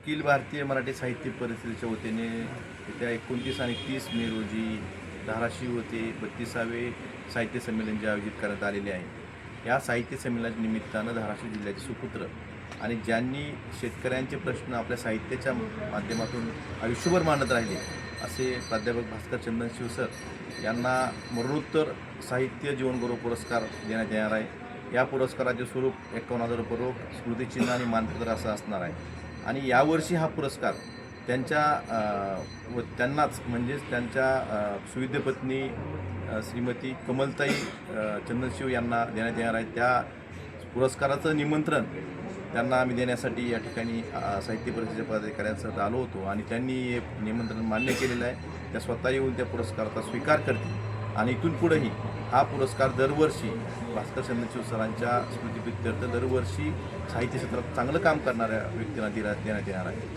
अखिल भारतीय मराठी साहित्य परिषदेच्या वतीने येत्या 29 आणि 30 मे रोजी धाराशिव येथे 32वे साहित्य संमेलन जे आयोजित करण्यात आलेले आहे। या साहित्य संमेलनाच्या निमित्तानं धाराशिव जिल्ह्याचे सुपुत्र आणि ज्यांनी शेतकऱ्यांचे प्रश्न आपल्या साहित्याच्या माध्यमातून आयुष्यभर मांडत राहिले असे प्राध्यापक भास्कर चंदनशिव सर यांना मरणोत्तर साहित्य जीवनगौरव पुरस्कार देण्यात येणार आहे। या पुरस्काराचे स्वरूप 51,000 रुपये रोख, स्मृतिचिन्ह आणि मानपत्र असं असणार आहे। आणि यावर्षी हा पुरस्कार त्यांनाच म्हणजेच त्यांच्या सुविद्य पत्नी श्रीमती कमलताई चंदनशिव यांना देण्यात येणार आहे। त्या पुरस्काराचं निमंत्रण त्यांना आम्ही देण्यासाठी या ठिकाणी साहित्य परिषदेच्या पदाधिकाऱ्यांसह आलो होतो आणि त्यांनी हे निमंत्रण मान्य केलेलं आहे। त्या स्वतः येऊन त्या पुरस्काराचा स्वीकार करतील आणि इथून पुढेही हा पुरस्कार दरवर्षी भास्कर चंदनशिव सरांच्या स्मृतिप्रित्यर्थ दरवर्षी साहित्य क्षेत्रात चांगलं काम करणाऱ्या व्यक्तींना देण्यात येणार आहे।